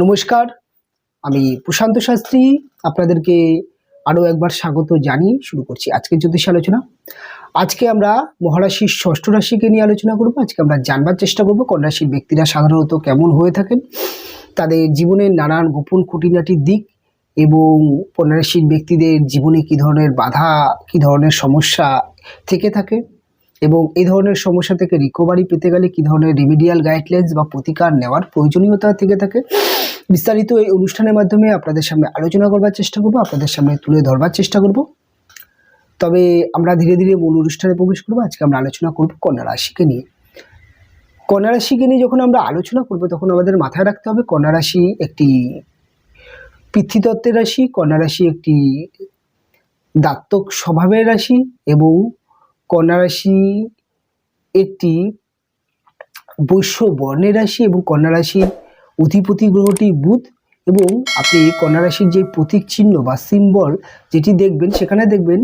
নমস্কার, আমি প্রশান্ত শাস্ত্রী আপনাদেরকে আরও একবার স্বাগত জানিয়ে শুরু করছি আজকের জ্যোতিষ আলোচনা। আজকে আমরা মহারাশির ষষ্ঠ রাশিকে নিয়ে আলোচনা করব। আজকে আমরা জানবার চেষ্টা করব কন্যা রাশির ব্যক্তিরা সাধারণত কেমন হয়ে থাকেন, তাদের জীবনের নানান গোপন খুঁটিনাটির দিক এবং কন্যা রাশির ব্যক্তিদের জীবনে কী ধরনের বাধা, কী ধরনের সমস্যা থেকে থাকে এবং এই ধরনের সমস্যা থেকে রিকভারি পেতে গেলে কী ধরনের রেমিডিয়াল গাইডলাইন্স বা প্রতিকার নেওয়ার প্রয়োজনীয়তা থেকে থাকে, বিস্তারিত এই অনুষ্ঠানের মাধ্যমে আপনাদের সামনে আলোচনা করবার চেষ্টা করব, আপনাদের সামনে তুলে ধরবার চেষ্টা করব। তবে আমরা ধীরে ধীরে মূল অনুষ্ঠানে প্রবেশ করব। আজকে আমরা আলোচনা করব কন্যা রাশিকে নিয়ে। কন্যা রাশিকে নিয়ে যখন আমরা আলোচনা করব তখন আমাদের মাথায় রাখতে হবে কন্যা রাশি একটি পিতৃতত্ত্বের রাশি, কন্যা রাশি একটি দাত্তক স্বভাবের রাশি এবং কন্যা রাশি একটি বৈশ্য বর্ণের রাশি এবং কন্যা রাশির অধিপতি গ্রহটি বুধ। এবং আপনি কন্যা রাশির যে প্রতীক চিহ্ন বা সিম্বল যেটি দেখবেন, সেখানে দেখবেন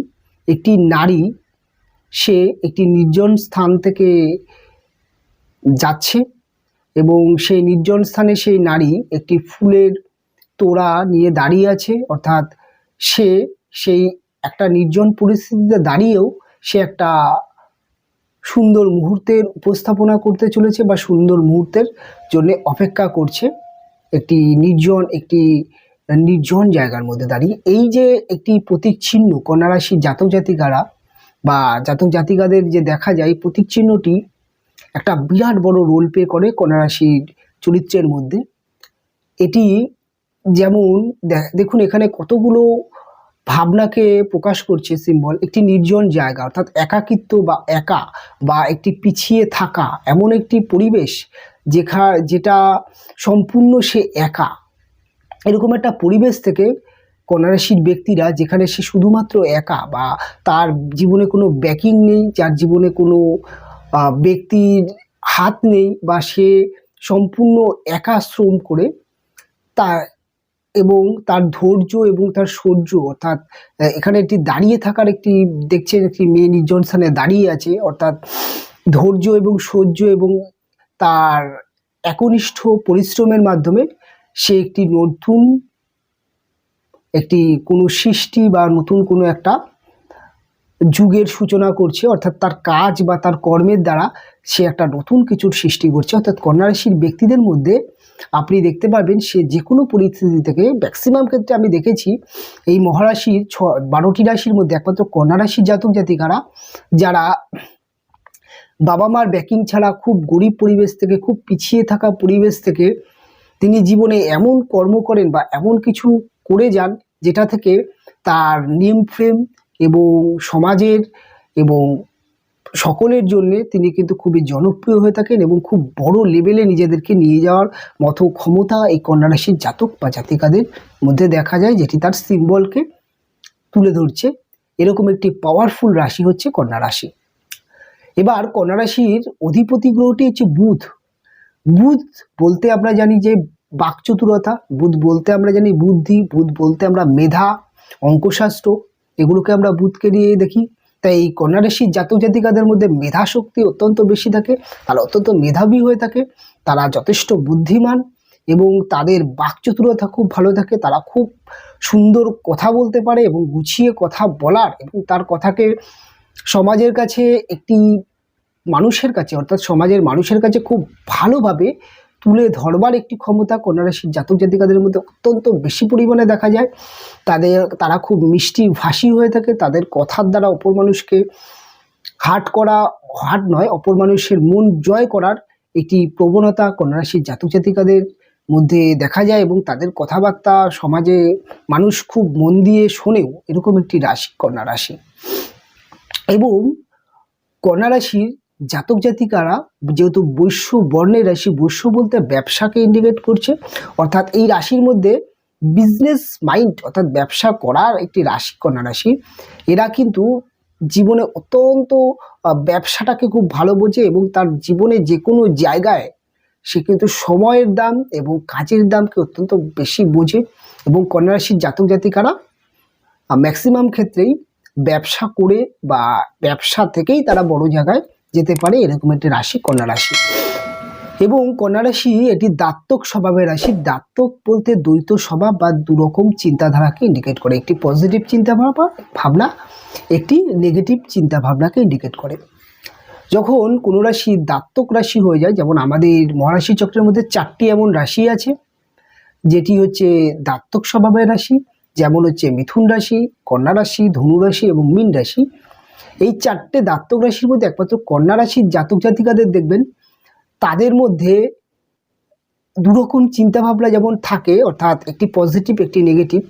একটি নারী, সে একটি নির্জন স্থান থেকে যাচ্ছে এবং সেই নির্জন স্থানে সেই নারী একটি ফুলের তোড়া নিয়ে দাঁড়িয়ে আছে, অর্থাৎ সে সেই একটা নির্জন পরিস্থিতিতে দাঁড়িয়েও সে একটা সুন্দর মুহূর্তের উপস্থাপনা করতে চলেছে বা সুন্দর মুহূর্তের জন্য অপেক্ষা করছে একটি নির্জন জায়গার মধ্যে দাঁড়িয়ে। এই যে একটি প্রতীক চিহ্ন কন্যা রাশির জাতক জাতিকারা বা জাতক জাতিকাদের যে দেখা যায়, প্রতীক চিহ্নটি একটা বিরাট বড় রোল প্লে করে কন্যা রাশির চরিত্রের মধ্যে। এটি যেমন দেখুন এখানে কতগুলো ভাবনাকে প্রকাশ করছে সিম্বল। একটি নির্জন জায়গা অর্থাৎ একাকিত্ব বা একা বা একটি পিছিয়ে থাকা এমন একটি পরিবেশ যেটা সম্পূর্ণ সে একা, এরকম একটা পরিবেশ থেকে কন্যা রাশির ব্যক্তিরা, যেখানে সে শুধুমাত্র একা বা তার জীবনে কোনো ব্যাকিং নেই, যার জীবনে কোনো ব্যক্তির হাত নেই বা সে সম্পূর্ণ একা শ্রম করে তার এবং তার ধৈর্য এবং তার সহ্য, অর্থাৎ এখানে একটি দাঁড়িয়ে থাকার একটি দেখছেন একটি মেয়ে নির্জন স্থানে দাঁড়িয়ে আছে, অর্থাৎ ধৈর্য এবং সহ্য এবং তার একনিষ্ঠ পরিশ্রমের মাধ্যমে সে একটি নতুন কোনো সৃষ্টি বা নতুন কোনো একটা যুগের সূচনা করছে, অর্থাৎ তার কাজ বা তার কর্মের দ্বারা সে একটা নতুন কিছুর সৃষ্টি করছে। অর্থাৎ কন্যা রাশির ব্যক্তিদের মধ্যে আপনি দেখতে পাবেন সে যে কোনো পরিস্থিতি থেকে, ম্যাক্সিমাম ক্ষেত্রে আমি দেখেছি এই মহারাশির 12টি রাশির মধ্যে একমাত্র কন্যা রাশির জাতক জাতিকারা যারা বাবা মার ব্যাকিং ছাড়া খুব গরিব পরিবেশ থেকে, খুব পিছিয়ে থাকা পরিবেশ থেকে তিনি জীবনে এমন কর্ম করেন বা এমন কিছু করে যান যেটা থেকে তার নেম ফ্রেম এবং সমাজের এবং সকলের জন্য তিনি কিন্তু খুবই জনপ্রিয় হয়ে থাকেন এবং খুব বড় লেভেলে নিজেদেরকে নিয়ে যাওয়ার মতো ক্ষমতা এই কন্যা রাশির জাতক বা জাতিকাদের মধ্যে দেখা যায়, যেটি তার সিম্বলকে তুলে ধরছে। এরকম একটি পাওয়ারফুল রাশি হচ্ছে কন্যা রাশি। এবার কন্যা রাশির অধিপতি গ্রহটি হচ্ছে বুধ। বুধ বলতে আমরা জানি যে বাকচতুরতা, বুধ বলতে আমরা জানি বুদ্ধি, বুধ বলতে আমরা মেধা, অঙ্কশাস্ত্র, এগুলোকে আমরা বুধকে নিয়ে দেখি। তাই এই কন্যা রাশির জাতক জাতিকাদের মধ্যে মেধা শক্তি অত্যন্ত বেশি থাকে, তারা অত্যন্ত মেধাবী হয়ে থাকে, তারা যথেষ্ট বুদ্ধিমান এবং তাদের বাকচতুরতা খুব ভালো থাকে, তারা খুব সুন্দর কথা বলতে পারে এবং গুছিয়ে কথা বলার এবং তার কথাকে সমাজের কাছে অর্থাৎ সমাজের মানুষের কাছে খুব ভালোভাবে তুলে ধরবার একটি ক্ষমতা কন্যা রাশির জাতক জাতিকাদের মধ্যে অত্যন্ত বেশি পরিমাণে দেখা যায়। তারা খুব মিষ্টি ভাষী হয়ে থাকে, তাদের কথার দ্বারা অপর মানুষকে অপর মানুষের মন জয় করার একটি প্রবণতা কন্যা রাশির জাতক জাতিকাদের মধ্যে দেখা যায় এবং তাদের কথাবার্তা সমাজে মানুষ খুব মন দিয়ে শোনেও, এরকম একটি রাশি কন্যা রাশি। এবং কন্যা রাশির জাতক জাতিকারা যেহেতু বৈশ্য বর্ণের রাশি, বৈশ্য বলতে ব্যবসাকে ইন্ডিকেট করছে, অর্থাৎ এই রাশির মধ্যে বিজনেস মাইন্ড অর্থাৎ ব্যবসা করার একটি রাশি কন্যা রাশি। এরা কিন্তু জীবনে অত্যন্ত ব্যবসাটাকে খুব ভালো বোঝে এবং তার জীবনে যে কোনো জায়গায় সে কিন্তু সময়ের দাম এবং কাজের দামকে অত্যন্ত বেশি বোঝে এবং কন্যা রাশির জাতক জাতিকারা ম্যাক্সিমাম ক্ষেত্রেই ব্যবসা করে বা ব্যবসা থেকেই তারা বড় জায়গায় যেতে পারে, এরকম একটি রাশি কন্যা রাশি। এবং কন্যা রাশি এটি দাত্তক স্বভাবের রাশি। দাত্তক বলতে দ্বৈত স্বভাব বা দুরকম চিন্তাধারাকে ইন্ডিকেট করে, একটি পজিটিভ চিন্তা ভাবনা, একটি নেগেটিভ চিন্তা ভাবনাকে ইন্ডিকেট করে। যখন কোনো রাশি দাত্তক রাশি হয়ে যায়, যেমন আমাদের মহারাশি চক্রের মধ্যে 4টি এমন রাশি আছে যেটি হচ্ছে দাত্তক স্বভাবের রাশি, যেমন হচ্ছে মিথুন রাশি, কন্যা রাশি, ধনু রাশি এবং মীন রাশি। এই 4টে দাত্তক রাশির মধ্যে একমাত্র কন্যা রাশির জাতক জাতিকাদের দেখবেন তাদের মধ্যে দুরকম চিন্তাভাবনা যেমন থাকে, অর্থাৎ একটি পজিটিভ একটি নেগেটিভ,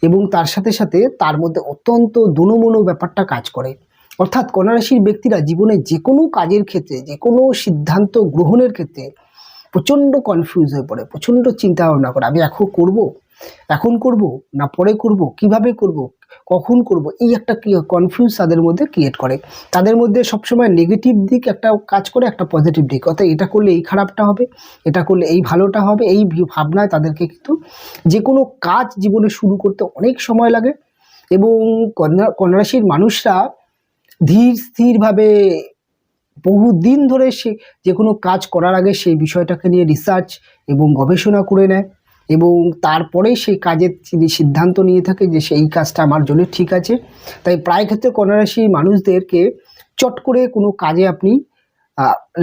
এবং তার সাথে সাথে তার মধ্যে অত্যন্ত দোনোমনো ব্যাপারটা কাজ করে। অর্থাৎ কন্যা রাশির ব্যক্তিরা জীবনে যে কোনো কাজের ক্ষেত্রে, যে কোনো সিদ্ধান্ত গ্রহণের ক্ষেত্রে প্রচণ্ড কনফিউজ হয়ে পড়ে, প্রচণ্ড চিন্তা ভাবনা করে, আমি এখন করব না পরে করব, কিভাবে করব, কখন করব, এই একটা কনফিউজ তাদের মধ্যে ক্রিয়েট করে। তাদের মধ্যে সবসময় নেগেটিভ দিক একটা কাজ করে, একটা পজিটিভ দিক, অর্থাৎ এটা করলে এই খারাপটা হবে, এটা করলে এই ভালোটা হবে, এই ভাবনায় তাদেরকে কিন্তু যে কোনো কাজ জীবনে শুরু করতে অনেক সময় লাগে। এবং কন্যা রাশির মানুষরা ধীর স্থিরভাবে বহুদিন ধরে সে যে কোনো কাজ করার আগে সেই বিষয়টাকে নিয়ে রিসার্চ এবং গবেষণা করে নেয়, এবং তারপরেই সেই কাজের তিনি সিদ্ধান্ত নিয়ে থাকে যে সেই কাজটা আমার জন্য ঠিক আছে। তাই প্রায় ক্ষেত্রে কন্যা রাশির মানুষদেরকে চট করে কোনো কাজে আপনি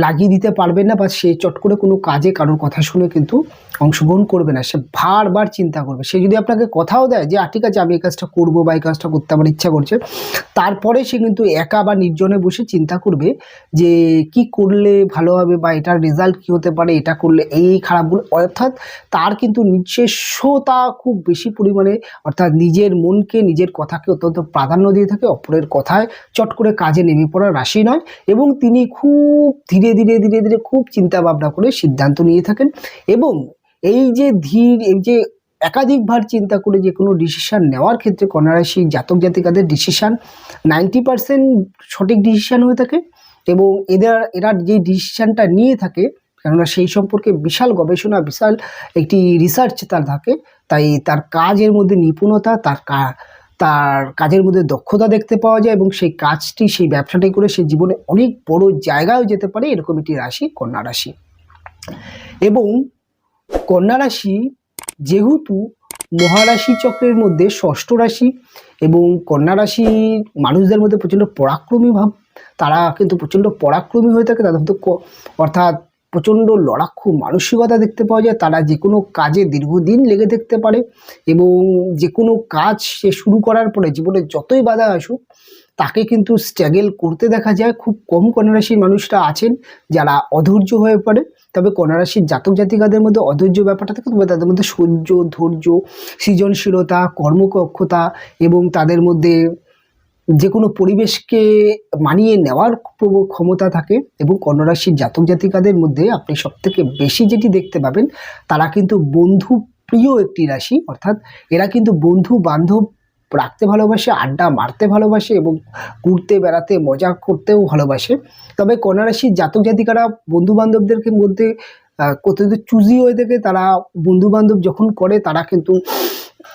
লাগিয়ে দিতে পারবেন না, বা সে চট করে কোনো কাজে কারোর কথা শুনে কিন্তু অংশগ্রহণ করবে না। সে বারবার চিন্তা করবে। সে যদি আপনাকে কথাও দেয় যে ঠিক আছে আমি এই কাজটা করবো বা এই কাজটা করতে আমার ইচ্ছা করছে, তারপরে সে কিন্তু একা বা নির্জনে বসে চিন্তা করবে যে কি করলে ভালো হবে, বা এটার রেজাল্ট কী হতে পারে, এটা করলে এই খারাপগুলো, অর্থাৎ তার কিন্তু নিজস্বতা খুব বেশি পরিমাণে, অর্থাৎ নিজের মনকে, নিজের কথাকে অত্যন্ত প্রাধান্য দিয়ে থাকে, অপরের কথায় চট করে কাজে নেমে পড়ার রাশি নয়। এবং তিনি খুব ধীরে ধীরে খুব চিন্তা ভাবনা করে সিদ্ধান্ত নিয়ে থাকেন। এবং এই যে একাধিকবার চিন্তা করে যে কোনো ডিসিশান নেওয়ার ক্ষেত্রে কন্যা রাশি জাতক জাতিকাদের ডিসিশান 90% সঠিক ডিসিশান হয়ে থাকে। এবং এরা যে ডিসিশানটা নিয়ে থাকে, কেননা সেই সম্পর্কে বিশাল গবেষণা, বিশাল একটি রিসার্চ তার থাকে, তাই তার কাজের মধ্যে নিপুণতা, তার কাজের মধ্যে দক্ষতা দেখতে পাওয়া যায়, এবং সেই কাজটি, সেই ব্যবসাটি করে সে জীবনে অনেক বড় জায়গায় যেতে পারে। এরকম একটি রাশি কন্যা রাশি। এবং কন্যা রাশি যেহেতু মহারাশি চক্রের মধ্যে ষষ্ঠ রাশি, এবং কন্যা রাশির মানুষদের মধ্যে প্রচণ্ড পরাক্রমী ভাব, তারা কিন্তু প্রচণ্ড পরাক্রমী হয়ে থাকে, তাদের মধ্যে অর্থাৎ প্রচণ্ড লড়াকু মানসিকতা দেখতে পাওয়া যায়। তারা যে কোনো কাজে দীর্ঘদিন লেগে থাকতে পারে, এবং যে কোনো কাজ সে শুরু করার পরে জীবনে যতই বাধা আসুক তাকে কিন্তু স্ট্রাগল করতে দেখা যায়। খুব কম কন্যা রাশির মানুষরা আছেন যারা অধৈর্য হয়ে পড়ে, তবে কন্যা রাশির জাতক জাতিকাদের মধ্যে অধৈর্য ব্যাপারটা থাকে, তবে তাদের মধ্যে সহ্য, ধৈর্য, সৃজনশীলতা, কর্মক্ষমতা এবং তাদের মধ্যে যে কোনো পরিবেশকে মানিয়ে নেওয়ার ক্ষমতা থাকে। এবং কন্যা রাশির জাতক জাতিকাদের মধ্যে আপনি সবথেকে বেশি যেটি দেখতে পাবেন, তারা কিন্তু বন্ধু প্রিয় একটি রাশি, অর্থাৎ এরা কিন্তু বন্ধু বান্ধব রাখতে ভালোবাসে, আড্ডা মারতে ভালোবাসে, এবং ঘুরতে বেড়াতে মজা করতেও ভালোবাসে। তবে কন্যা রাশির জাতক জাতিকারা বন্ধু বান্ধবদেরকে মধ্যে কতদিন চুজি হয়ে থাকে। তারা বন্ধু বান্ধব যখন করে, তারা কিন্তু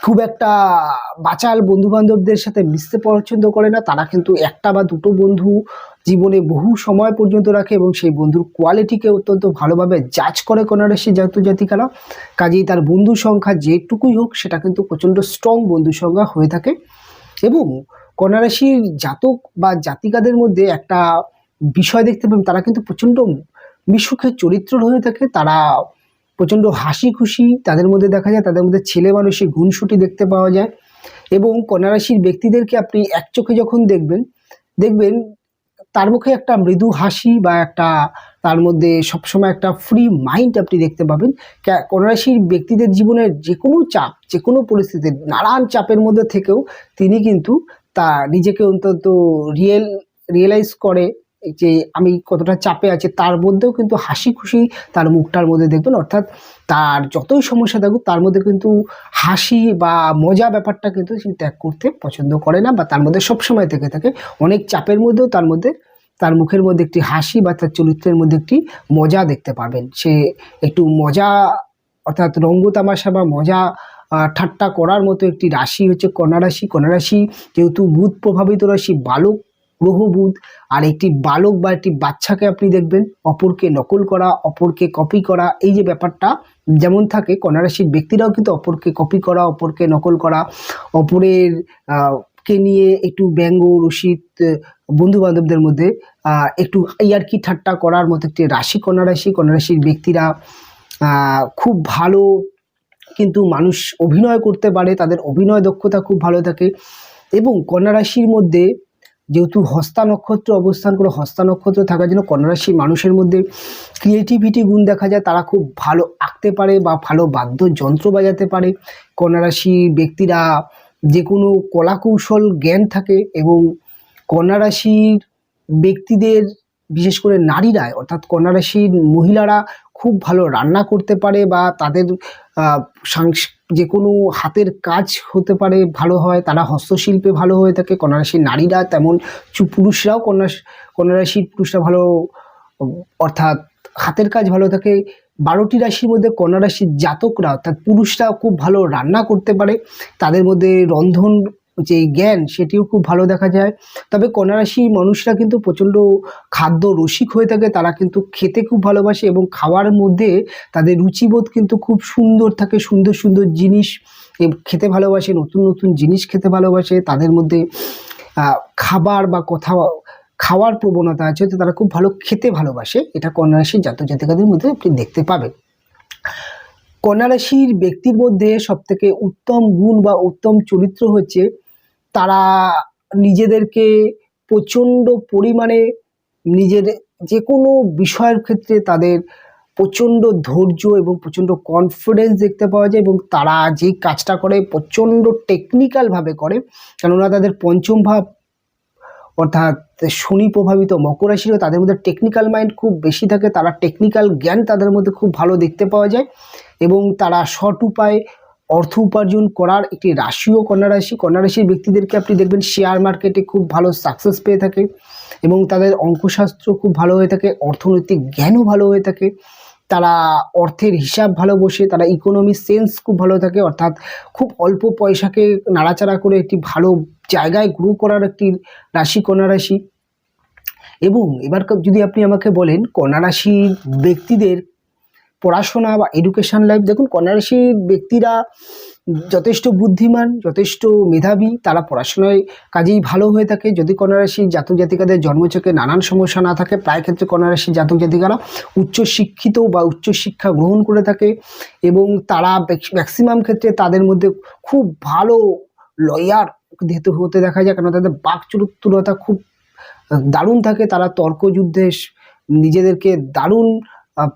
খুব একটা বাচাল বন্ধু বান্ধবদের সাথে মিশতে পছন্দ করে না। তারা কিন্তু একটা বা দুটো বন্ধু জীবনে বহু সময় পর্যন্ত রাখে, এবং সেই বন্ধুর কোয়ালিটিকে অত্যন্ত ভালোভাবে জাজ করে কন্যা রাশির জাতক জাতিকারা। কাজেই তার বন্ধু সংখ্যা যেটুকুই হোক, সেটা কিন্তু প্রচণ্ড স্ট্রং বন্ধু সংখ্যা হয়ে থাকে। এবং কন্যা রাশির জাতক বা জাতিকাদের মধ্যে একটা বিষয় দেখতে পাবেন, তারা কিন্তু প্রচণ্ড মিশুখের চরিত্র হয়ে থাকে। তারা প্রচণ্ড হাসি খুশি তাদের মধ্যে দেখা যায়, তাদের মধ্যে ছেলে মানুষের গুণসুটি দেখতে পাওয়া যায়। এবং কন্যা রাশির ব্যক্তিদেরকে আপনি এক চোখে যখন দেখবেন তার মুখে একটা মৃদু হাসি, বা একটা তার মধ্যে সবসময় একটা ফ্রি মাইন্ড আপনি দেখতে পাবেন। কন্যা রাশির ব্যক্তিদের জীবনের যে কোনো চাপ, যে কোনো পরিস্থিতি, নানান চাপের মধ্যে থেকেও তিনি কিন্তু নিজেকে অন্তত রিয়েলাইজ করে যে আমি কতটা চাপে আছি, তার মধ্যেও কিন্তু হাসি খুশি তার মুখটার মধ্যে দেখবেন। অর্থাৎ তার যতই সমস্যা থাকুক, তার মধ্যে কিন্তু হাসি বা মজা ব্যাপারটা কিন্তু সে ত্যাগ করতে পছন্দ করে না, বা তার মধ্যে সবসময় থেকে থাকে। অনেক চাপের মধ্যেও তার মুখের মধ্যে একটি হাসি, বা তার চরিত্রের মধ্যে একটি মজা দেখতে পাবেন। সে একটু মজা, অর্থাৎ রঙ্গতামাশা বা মজা ঠাট্টা করার মতো একটি রাশি হচ্ছে কন্যা রাশি। কন্যা রাশি যেহেতু বুধ প্রভাবিত রাশি, বালক গ্রহ বুধ, আর একটি বালক বা একটি বাচ্চাকে আপনি দেখবেন অপরকে নকল করা, অপরকে কপি করা, এই যে ব্যাপারটা যেমন থাকে, কন্যা রাশির ব্যক্তিরাও কিন্তু অপরকে কপি করা, অপরকে নকল করা, অপরের কে নিয়ে একটু ব্যঙ্গ রসিদ বন্ধু বান্ধবদের মধ্যে একটু ইয়ার্কি ঠাট্টা করার মতো একটি রাশি কন্যা রাশি। কন্যা রাশির ব্যক্তিরা খুব ভালো কিন্তু মানুষ অভিনয় করতে পারে, তাদের অভিনয় দক্ষতা খুব ভালো থাকে। এবং কন্যা রাশির মধ্যে যেহেতু হস্তা নক্ষত্র অবস্থান করে, হস্তা নক্ষত্র থাকার জন্য কন্যা রাশির মানুষের মধ্যে ক্রিয়েটিভিটি গুণ দেখা যায়, তারা খুব ভালো আঁকতে পারে বা ভালো বাদ্যযন্ত্র বাজাতে পারে। কন্যা রাশির ব্যক্তিরা যে কোনো কলা কৌশল জ্ঞান থাকে, এবং কন্যা রাশির ব্যক্তিদের বিশেষ করে নারীরা অর্থাৎ কন্যা রাশির মহিলারা খুব ভালো রান্না করতে পারে, বা তাদের যে কোনো হাতের কাজ হতে পারে ভালো হয়, তারা হস্তশিল্পে ভালো হয়ে থাকে কন্যা রাশির নারীরা, তেমন পুরুষরাও কন্যা রাশির পুরুষরা ভালো, অর্থাৎ হাতের কাজ ভালো থাকে। 12টি রাশির মধ্যে কন্যা রাশির জাতকরা অর্থাৎ পুরুষরা খুব ভালো রান্না করতে পারে, তাদের মধ্যে রন্ধন যে জ্ঞান সেটিও খুব ভালো দেখা যায়। তবে কন্যা রাশির মানুষরা কিন্তু প্রচণ্ড খাদ্য রসিক হয়ে থাকে, তারা কিন্তু খেতে খুব ভালোবাসে এবং খাওয়ার মধ্যে তাদের রুচিবোধ কিন্তু খুব সুন্দর থাকে, সুন্দর সুন্দর জিনিস খেতে ভালোবাসে, নতুন নতুন জিনিস খেতে ভালোবাসে, তাদের মধ্যে খাবার বা খাওয়ার প্রবণতা আছে, তো তারা খুব ভালো খেতে ভালোবাসে। এটা কন্যা রাশির জাতক জাতিকাদের মধ্যে আপনি দেখতে পাবেন। কন্যা রাশির ব্যক্তির মধ্যে সবথেকে উত্তম গুণ বা উত্তম চরিত্র হচ্ছে তারা নিজেদেরকে প্রচণ্ড পরিমাণে নিজের যে কোনো বিষয়ের ক্ষেত্রে তাদের প্রচণ্ড ধৈর্য এবং প্রচণ্ড কনফিডেন্স দেখতে পাওয়া যায়, এবং তারা যে কাজটা করে প্রচণ্ড টেকনিক্যালভাবে করে, কেননা তাদের পঞ্চম ভাব অর্থাৎ শনি প্রভাবিত মকর রাশিরও তাদের মধ্যে টেকনিক্যাল মাইন্ড খুব বেশি থাকে, তারা টেকনিক্যাল জ্ঞান তাদের মধ্যে খুব ভালো দেখতে পাওয়া যায়, এবং তারা সৎ উপায়ে অর্থ উপার্জন করার একটি রাশিও কন্যা রাশি। কন্যা রাশির ব্যক্তিদেরকে আপনি দেখবেন শেয়ার মার্কেটে খুব ভালো সাকসেস পেয়ে থাকে, এবং তাদের অঙ্কশাস্ত্র খুব ভালো হয়ে থাকে, অর্থনৈতিক জ্ঞানও ভালো হয়ে থাকে, তারা অর্থের হিসাব ভালো বসে, তারা ইকোনমি সেন্স খুব ভালো থাকে, অর্থাৎ খুব অল্প পয়সাকে নাড়াচাড়া করে একটি ভালো জায়গায় গ্রো করার একটি রাশি কন্যা রাশি। এবং এবার যদি আপনি আমাকে বলেন কন্যা রাশির ব্যক্তিদের পড়াশোনা বা এডুকেশন লাইফ, দেখুন কন্যা রাশির ব্যক্তিরা যথেষ্ট বুদ্ধিমান, যথেষ্ট মেধাবী, তারা পড়াশোনায় কাজেই ভালো হয়ে থাকে। যদি কন্যা রাশির জাতক জাতিকাদের জন্মছকে নানান সমস্যা না থাকে, প্রায় ক্ষেত্রে কন্যা রাশির জাতক জাতিকারা উচ্চশিক্ষিত বা উচ্চশিক্ষা গ্রহণ করে থাকে, এবং তারা ম্যাক্সিমাম ক্ষেত্রে তাদের মধ্যে খুব ভালো লয়ার হতে দেখা যায়, কারণ তাদের বাকচতুরতা খুব দারুণ থাকে, তারা তর্কযুদ্ধে নিজেদেরকে দারুণ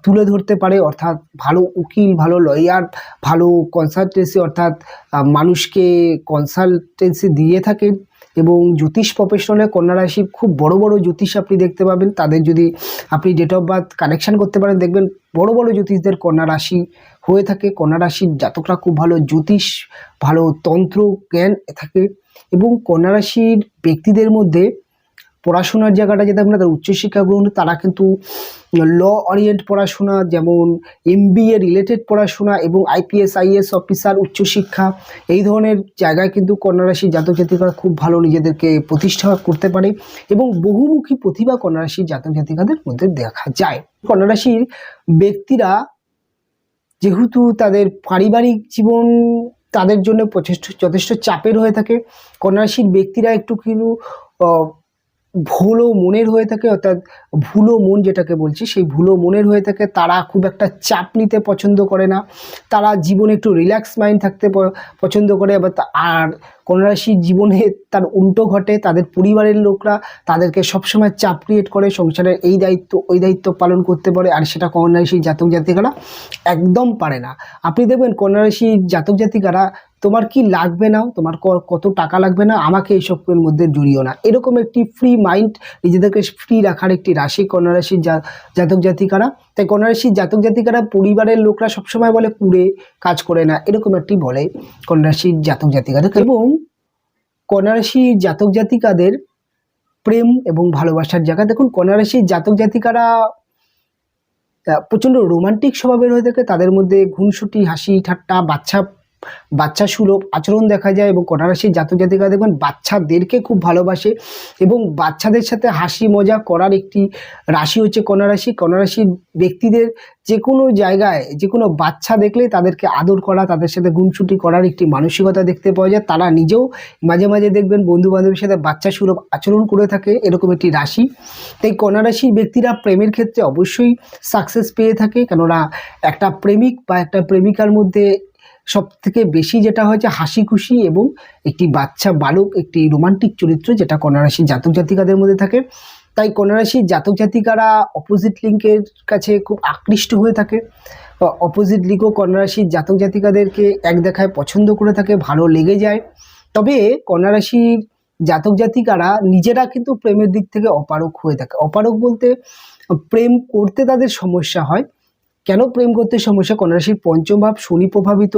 তুলে ধরতে পারে, অর্থাৎ ভালো উকিল, ভালো লয়ার, ভালো কনসালটেন্সি অর্থাৎ মানুষকে কনসালটেন্সি দিয়ে থাকেন। এবং জ্যোতিষ প্রফেশনালে কন্যা রাশির খুব বড় বড় জ্যোতিষ আপনি দেখতে পাবেন, তাদের যদি আপনি ডেট অফ বার্থ কানেকশান করতে পারেন দেখবেন বড় বড় জ্যোতিষদের কন্যা রাশি হয়ে থাকে। কন্যা রাশির জাতকরা খুব ভালো জ্যোতিষ, ভালো তন্ত্র জ্ঞান থাকে। এবং কন্যা রাশির ব্যক্তিদের মধ্যে পড়াশোনার জায়গাটা যেটা আপনার উচ্চশিক্ষা গ্রহণ, তারা কিন্তু ল ওরিয়েন্ট পড়াশোনা, যেমন MBA রিলেটেড পড়াশোনা, এবং IPS IAS অফিসার উচ্চশিক্ষা, এই ধরনের জায়গায় কিন্তু কন্যা রাশির জাতক জাতিকারা খুব ভালো নিজেদেরকে প্রতিষ্ঠা করতে পারে, এবং বহুমুখী প্রতিভা কন্যা রাশির জাতক জাতিকাদের মধ্যে দেখা যায়। কন্যা রাশির ব্যক্তিরা যেহেতু তাদের পারিবারিক জীবন তাদের জন্য যথেষ্ট চাপের হয়ে থাকে, কন্যা রাশির ব্যক্তিরা একটু কিন্তু ভুলো মনের হয়ে থাকে, অর্থাৎ ভুলো মন যেটাকে বলছি সেই ভুলো মনের হয়ে থাকে, তারা খুব একটা চাপ নিতে পছন্দ করে না, তারা জীবনে একটু রিল্যাক্স মাইন্ড থাকতে পছন্দ করে। আর কন্যা রাশির জীবনে তার উল্টো ঘটে, তাদের পরিবারের লোকরা তাদেরকে সবসময় চাপ ক্রিয়েট করে, সংসারের এই দায়িত্ব ওই দায়িত্ব পালন করতে পারে, আর সেটা কন্যা রাশির জাতক জাতিকারা একদম পারে না। আপনি দেখবেন কন্যা রাশির জাতক জাতিকারা তোমার কি লাগবে না, তোমার কত টাকা লাগবে না, আমাকে এইসবের মধ্যে জড়িও না, এরকম একটি ফ্রি মাইন্ড, নিজেদেরকে ফ্রি রাখার একটি রাশি কন্যা রাশির জাতক জাতিকারা। তাই কন্যা রাশির জাতক জাতিকারা পরিবারের লোকরা সবসময় বলে কুড়ে কাজ করে না, এরকম একটি বলে কন্যা রাশির জাতক জাতিকাদের। এবং কন্যা রাশির জাতক জাতিকাদের প্রেম এবং ভালোবাসার জায়গা, দেখুন কন্যা রাশির জাতক জাতিকারা প্রচণ্ড রোমান্টিক স্বভাবের হয়ে থাকে, তাদের মধ্যে খুনসুটি হাসি ঠাট্টা বাচ্চা বাচ্চা সুলভ আচরণ দেখা যায় এবং কন্যা রাশির জাতক জাতিকা দেখবেন বাচ্চাদেরকে খুব ভালোবাসে এবং বাচ্চাদের সাথে হাসি মজা করার একটি রাশি হচ্ছে কন্যা রাশি। কন্যা রাশির ব্যক্তিদের যে কোনো জায়গায় যে কোনো বাচ্চা দেখলে তাদেরকে আদর করা, তাদের সাথে গুণছুটি করার একটি মানসিকতা দেখতে পাওয়া যায়। তারা নিজেও মাঝে মাঝে দেখবেন বন্ধু বান্ধবের সাথে বাচ্চা সুলভ আচরণ করে থাকে, এরকম একটি রাশি। তাই কন্যা রাশির ব্যক্তিরা প্রেমের ক্ষেত্রে অবশ্যই সাকসেস পেয়ে থাকে, কেননা একটা প্রেমিক বা একটা প্রেমিকার মধ্যে সব থেকে বেশি যেটা হয়েছে হাসি খুশি এবং একটি বাচ্চা বালক, একটি রোমান্টিক চরিত্র যেটা কন্যা রাশির জাতক জাতিকাদের মধ্যে থাকে। তাই কন্যা রাশির জাতক জাতিকারা অপোজিট লিঙ্কের কাছে খুব আকৃষ্ট হয়ে থাকে। অপোজিট লিঙ্কও কন্যা রাশির জাতক জাতিকাদেরকে এক দেখায় পছন্দ করে থাকে, ভালো লেগে যায়। তবে কন্যা রাশির জাতক জাতিকারা নিজেরা কিন্তু প্রেমের দিক থেকে অপারগ হয়ে থাকে। অপারগ বলতে প্রেম করতে তাদের সমস্যা হয়। কেন প্রেম করতে সমস্যা? কন্যা রাশির পঞ্চম ভাব শনি প্রভাবিত,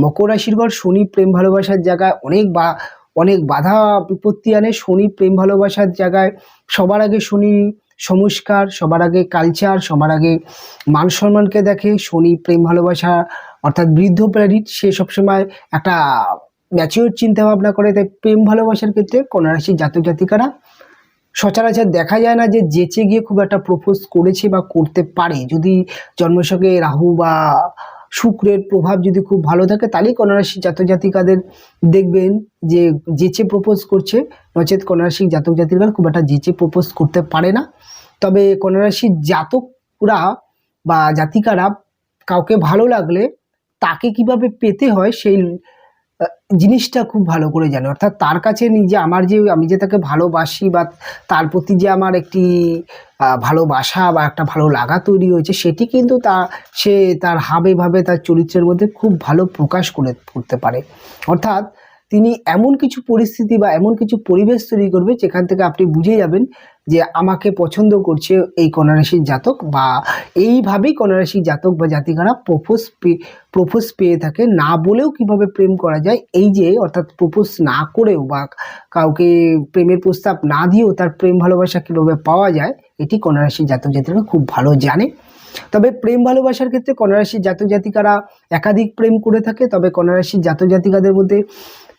মকর রাশির ঘর। শনি প্রেম ভালোবাসার জায়গায় অনেক বাধা বিপত্তি আনে। শনি প্রেম ভালোবাসার জায়গায় সবার আগে শনি সংস্কার, সবার আগে কালচার, সবার আগে মান সম্মানকে দেখে। শনি প্রেম ভালোবাসা অর্থাৎ বৃদ্ধ প্ল্যানেট, সে সবসময় একটা ম্যাচিওর চিন্তা ভাবনা করে। তাই প্রেম ভালোবাসার ক্ষেত্রে কন্যা রাশির জাতক জাতিকারা সচরাচর দেখা যায় না যে যেচে গিয়ে খুব একটা প্রপোজ করেছে বা করতে পারে। যদি জন্মছকে রাহু বা শুক্রের প্রভাব যদি খুব ভালো থাকে, তাহলেই কন্যা রাশির জাতক জাতিকাদের দেখবেন যে যেচে প্রপোজ করছে। নচেত কন্যা রাশির জাতক জাতিকারা খুব একটা যেচে প্রপোজ করতে পারে না। তবে কন্যা রাশির জাতকরা বা জাতিকারা কাউকে ভালো লাগলে তাকে কিভাবে পেতে হয় সেই জিনিসটা খুব ভালো করে জানে। অর্থাৎ তার কাছে আমি যে তাকে ভালোবাসি বা তার প্রতি যে আমার একটি ভালোবাসা বা একটা ভালো লাগা তৈরি হয়েছে, সেটি কিন্তু সে তার হাবে ভাবে তার চরিত্রের মধ্যে খুব ভালো প্রকাশ করতে পারে। অর্থাৎ তিনি এমন কিছু পরিস্থিতি বা এমন কিছু পরিবেশ তৈরি করবে যেখান থেকে আপনি বুঝে যাবেন যে আমাকে পছন্দ করছে এই কন্যা রাশির জাতক, বা এইভাবেই কন্যা রাশির জাতক বা জাতিকারা প্রপোজ পেয়ে থাকে। না বলেও কিভাবে প্রেম করা যায়, এই যে অর্থাৎ প্রপোজ না করেও বা কাউকে প্রেমের প্রস্তাব না দিয়েও তার প্রেম ভালোবাসা কীভাবে পাওয়া যায়, এটি কন্যা রাশির জাতক জাতিকারা খুব ভালো জানে। তবে প্রেম ভালোবাসার ক্ষেত্রে কন্যা রাশির জাতক জাতিকারা একাধিক প্রেম করে থাকে। তবে কন্যা রাশির জাতক জাতিকাদের মধ্যে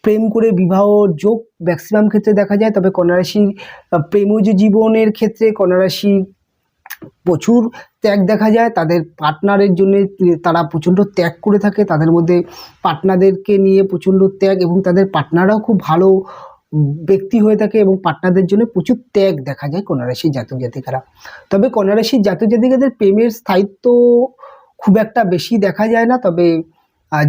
প্রেম করে বিবাহ যোগ ম্যাক্সিমাম ক্ষেত্রে দেখা যায়। তবে কন্যা রাশির প্রেমজ জীবনের ক্ষেত্রে কন্যা রাশির প্রচুর ত্যাগ দেখা যায়। তাদের পার্টনারের জন্য তারা প্রচণ্ড ত্যাগ করে থাকে। তাদের মধ্যে পার্টনারদেরকে নিয়ে প্রচণ্ড ত্যাগ, এবং তাদের পার্টনাররাও খুব ভালো ব্যক্তি হয়ে থাকে এবং পার্টনারদের জন্য প্রচুর ত্যাগ দেখা যায় কন্যা রাশির জাতক জাতিকারা। তবে কন্যা রাশির জাতক জাতিকাদের প্রেমের স্থায়িত্ব খুব একটা বেশি দেখা যায় না। তবে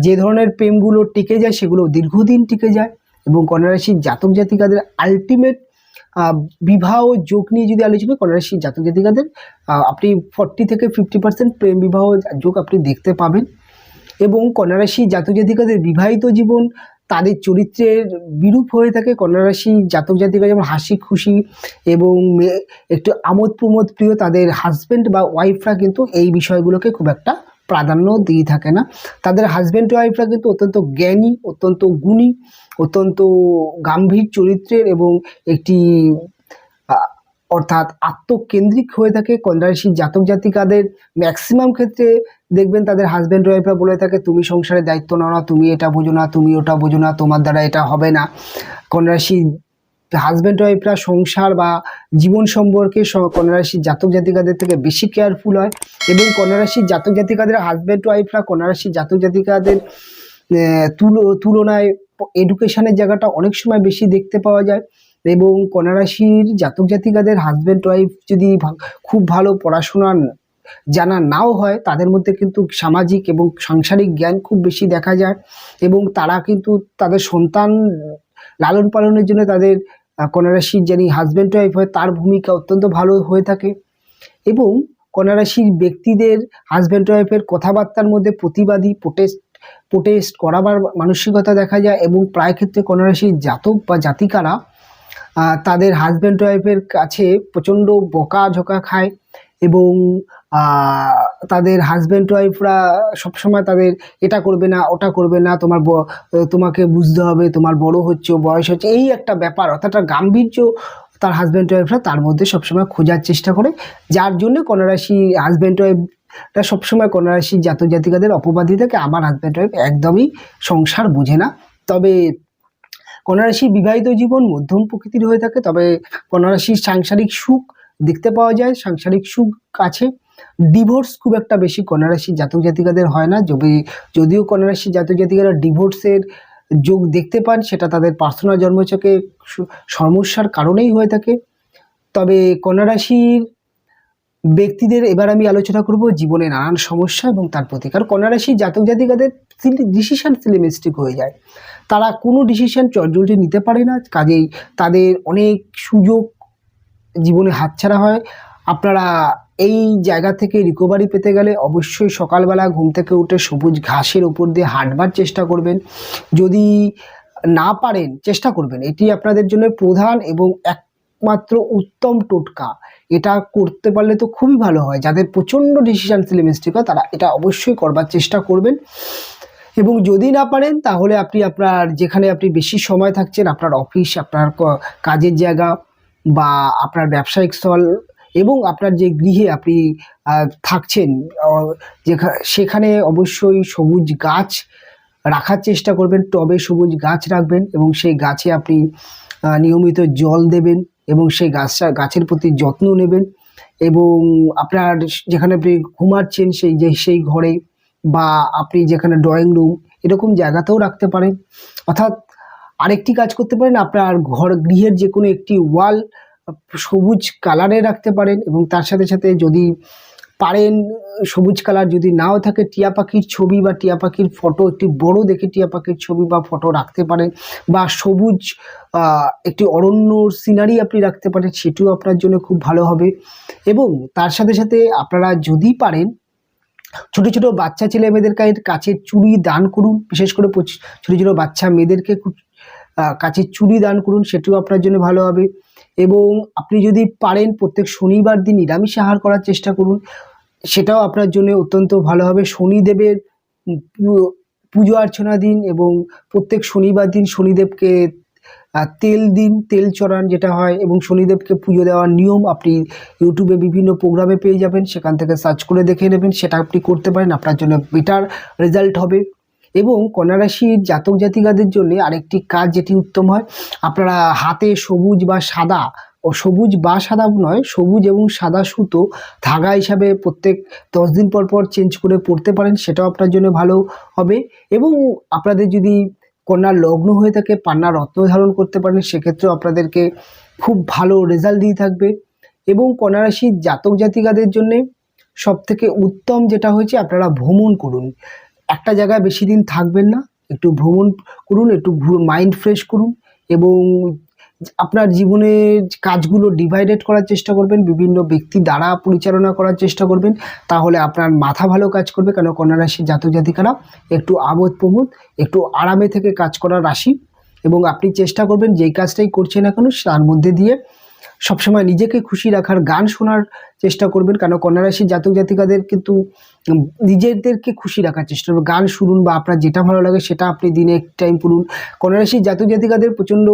যে ধরনের প্রেমগুলো টিকে যায় সেগুলো দীর্ঘদিন টিকে যায়। এবং কন্যা রাশির জাতক জাতিকাদের আলটিমেট বিবাহ যোগ নিয়ে যদি আলোচনা, কন্যা রাশির জাতক জাতিকাদের আপনি 40 থেকে 50% প্রেম বিবাহ যোগ আপনি দেখতে পাবেন। এবং কন্যা রাশির জাতক জাতিকাদের বিবাহিত জীবন তাদের চরিত্রের বিরূপ হয়ে থাকে। কন্যা রাশির জাতক জাতিকা যেমন হাসি খুশি এবং একটু আমোদ প্রমোদ প্রিয়, তাদের হাজব্যান্ড বা ওয়াইফরা কিন্তু এই বিষয়গুলোকে খুব একটা প্রাধান্য দিয়ে থাকে না। তাদের হাজব্যান্ড ওয়াইফরা কিন্তু অত্যন্ত জ্ঞানী, অত্যন্ত গুণী, অত্যন্ত গাম্ভীর চরিত্রের এবং একটি অর্থাৎ আত্মকেন্দ্রিক হয়ে থাকে। কন্যা রাশির জাতক জাতিকাদের ম্যাক্সিমাম ক্ষেত্রে দেখবেন তাদের হাজব্যান্ড ওয়াইফরা বলে থাকে তুমি সংসারের দায়িত্ব নাও না, তুমি এটা বোঝো না, তুমি ওটা বোঝো না, তোমার দ্বারা এটা হবে না। কন্যা রাশির হাজব্যান্ড ওয়াইফরা সংসার বা জীবন সম্পর্কে কন্যা রাশির জাতক জাতিকাদের থেকে বেশি কেয়ারফুল হয়। এবং কন্যা রাশির জাতক জাতিকাদের হাজব্যান্ড ওয়াইফরা কন্যা রাশির জাতক জাতিকাদের তুলনায় এডুকেশনের জায়গাটা অনেক সময় বেশি দেখতে পাওয়া যায়। এবং কন্যা রাশির জাতক জাতিকাদের হাজব্যান্ড ওয়াইফ যদি খুব ভালো পড়াশোনা জানা নাও হয়, তাদের মধ্যে কিন্তু সামাজিক এবং সাংসারিক জ্ঞান খুব বেশি দেখা যায়। এবং তারা কিন্তু তাদের সন্তান লালন পালনের জন্য তাদের কন্যা রাশির যিনি হাজব্যান্ড ওয়াইফ হয় তার ভূমিকা অত্যন্ত ভালো হয়ে থাকে। এবং কন্যা রাশির ব্যক্তিদের হাজব্যান্ড ওয়াইফের কথাবার্তার মধ্যে প্রতিবাদী প্রোটেস্ট করাবার মানসিকতা দেখা যায়। এবং প্রায় ক্ষেত্রে কন্যা রাশির জাতক বা জাতিকারা তাদের হাজব্যান্ড ওয়াইফের কাছে প্রচণ্ড বকাঝকা খায়। এবং তাদের হাজব্যান্ড ওয়াইফরা সবসময় তাদের এটা করবে না, ওটা করবে না, তোমাকে বুঝতে হবে, তোমার বড় হচ্ছে, বয়স হচ্ছে, এই একটা ব্যাপার অর্থাৎ গাম্ভীর্য তার হাজব্যান্ড ওয়াইফরা তার মধ্যে সবসময় খোঁজার চেষ্টা করে। যার জন্য কন্যা রাশি হাজব্যান্ড ওয়াইফ এটা সবসময় কন্যা রাশির জাতক জাতিকাদের অপবাদী থাকে, আমার হাজব্যান্ড ওয়াইফ একদমই সংসার বোঝে না। তবে কন্যা রাশির বিবাহিত জীবন মধ্যম প্রকৃতির হয়ে থাকে, তবে কন্যা রাশির সাংসারিক সুখ দেখতে পাওয়া যায়, সাংসারিক সুখ আছে। ডিভোর্স খুব একটা বেশি কন্যা রাশির জাতক জাতিকাদের হয় না, যদিও কন্যা রাশির জাতক জাতিকারা ডিভোর্সের যোগ দেখতে পান, সেটা তাদের পার্সোনাল জন্মছকে সমস্যার কারণেই হয়ে থাকে। তবে কন্যা রাশির ব্যক্তিদের এবার আমি আলোচনা করব জীবনে নানান সমস্যা এবং তার প্রতিকার। কন্যা রাশির জাতক জাতিকাদের ডিসিশন সিলেমিস্টিক হয়ে যায়, তারা কোনো ডিসিশন চটজলদি নিতে পারে না, কাজেই তাদের অনেক সুযোগ জীবনে হাতছাড়া হয়। আপনারা এই জায়গা থেকে রিকভারি পেতে গেলে অবশ্যই সকালবেলা ঘুম থেকে উঠে সবুজ ঘাসের উপর দিয়ে হাঁটবার চেষ্টা করবেন, যদি না পারেন চেষ্টা করবেন, এটি আপনাদের জন্য প্রধান এবং একমাত্র উত্তম টোটকা। এটা করতে পারলে তো খুবই ভালো হয়, যাদের প্রচণ্ড ডিসিশন সিলেমিস্টিক হয় তারা এটা অবশ্যই করবার চেষ্টা করবেন। এবং যদি না পারেন তাহলে আপনি আপনার যেখানে আপনি বেশি সময় থাকছেন, আপনার অফিস, আপনার কাজের জায়গা বা আপনার ব্যবসায়িক স্থল এবং আপনার যে গৃহে আপনি থাকছেন, সেখানে অবশ্যই সবুজ গাছ রাখার চেষ্টা করবেন, টবে সবুজ গাছ রাখবেন এবং সেই গাছে আপনি নিয়মিত জল দেবেন এবং সেই গাছের প্রতি যত্ন নেবেন। এবং আপনার যেখানে আপনি ঘুমাচ্ছেন সেই ঘরে বা আপনি যেখানে ড্রয়িং রুম এরকম জায়গাতেও রাখতে পারেন। অর্থাৎ আরেকটি কাজ করতে পারেন, আপনার গৃহের যে কোনো একটি ওয়াল সবুজ কালারে রাখতে পারেন এবং তার সাথে সাথে যদি পারেন সবুজ কালার যদি নাও থাকে, টিয়া পাখির ছবি বা টিয়া পাখির ফটো, একটি বড় দেখে টিয়া পাখির ছবি বা ফটো রাখতে পারেন, বা সবুজ একটি অরণ্য সিনারি আপনি রাখতে পারেন, সেটিও আপনার জন্য খুব ভালো হবে। এবং তার সাথে সাথে আপনারা যদি পারেন ছোট ছোট বাচ্চা ছেলে মেয়েদের কাছে চুড়ি দান করুন, বিশেষ করে ছোট ছোট বাচ্চা মেয়েদেরকে কাছে চুড়ি দান করুন, সেটিও আপনার জন্য ভালো হবে। এবং আপনি যদি পারেন প্রত্যেক শনিবার দিন নিরামিষ আহার করার চেষ্টা করুন, সেটাও আপনার জন্য অত্যন্ত ভালো হবে। শনিদেবের পুজো অর্চনা দিন এবং প্রত্যেক শনিবার দিন শনিদেবকে তেল দিন, তেল চড়ান যেটা হয়, এবং শনিদেবকে পুজো দেওয়ার নিয়ম আপনি ইউটিউবে বিভিন্ন প্রোগ্রামে পেয়ে যাবেন, সেখান থেকে সার্চ করে দেখে নেবেন, সেটা আপনি করতে পারেন, আপনার জন্য বেটার রেজাল্ট হবে। এবং কন্যা রাশির জাতক জাতিকাদের জন্য আরেকটি কাজ যেটি উত্তম হয়, আপনারা হাতে সবুজ বা সাদা নয়, সবুজ এবং সাদা সুতো ধাগা হিসাবে প্রত্যেক 10 দিন পর পর চেঞ্জ করে পরতে পারেন, সেটাও আপনার জন্য ভালো হবে। এবং আপনাদের যদি কন্যার লগ্ন হয়ে থাকে, পান্না রত্ন ধারণ করতে পারেন, সেক্ষেত্রেও আপনাদেরকে খুব ভালো রেজাল্ট দিয়ে থাকবে। এবং কন্যা রাশির জাতক জাতিকাদের জন্যে সবথেকে উত্তম যেটা হয়েছে, আপনারা ভ্রমণ করুন, একটা জায়গায় বেশি দিন থাকবেন না, একটু ভ্রমণ করুন, একটু মাইন্ড ফ্রেশ করুন এবং আপনার জীবনের কাজগুলো ডিভাইডেড করার চেষ্টা করবেন, বিভিন্ন ব্যক্তি দ্বারা পরিচালনা করার চেষ্টা করবেন, তাহলে আপনার মাথা ভালো কাজ করবে। কেন কন্যা রাশির জাতক জাতিকারা একটু আমোদ প্রমোদ, একটু আরামে থেকে কাজ করার রাশি, এবং আপনি চেষ্টা করবেন যেই কাজটাই করছেন না কেন তার মধ্যে দিয়ে সবসময় নিজেকে খুশি রাখার গান শোনার চেষ্টা করবেন। কেন কন্যা রাশির জাতক জাতিকাদের কিন্তু নিজেদেরকে খুশি রাখার চেষ্টা করবেন, গান শুনুন বা আপনার যেটা ভালো লাগে সেটা আপনি দিনে এক টাইম পড়ুন। কন্যা রাশির জাতক জাতিকাদের প্রচণ্ড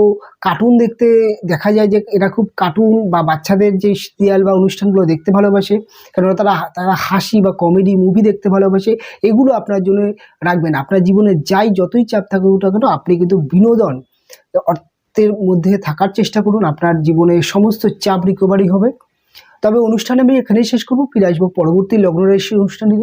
কার্টুন দেখতে দেখা যায়, যে এরা খুব কার্টুন বা বাচ্চাদের যে সিরিয়াল বা অনুষ্ঠানগুলো দেখতে ভালোবাসে, কেননা তারা হাসি বা কমেডি মুভি দেখতে ভালোবাসে, এগুলো আপনার জন্য রাখবেন। আপনার জীবনে যতই চাপ থাকুক না কেন, আপনি কিন্তু বিনোদন এর মধ্যে থাকার চেষ্টা করুন, আপনার জীবনে সমস্ত চাপ রিকভারি হবে। তবে অনুষ্ঠানে আমি এখানেই শেষ করব, ফিরে আসবো পরবর্তী লগ্ন রাশির অনুষ্ঠানে।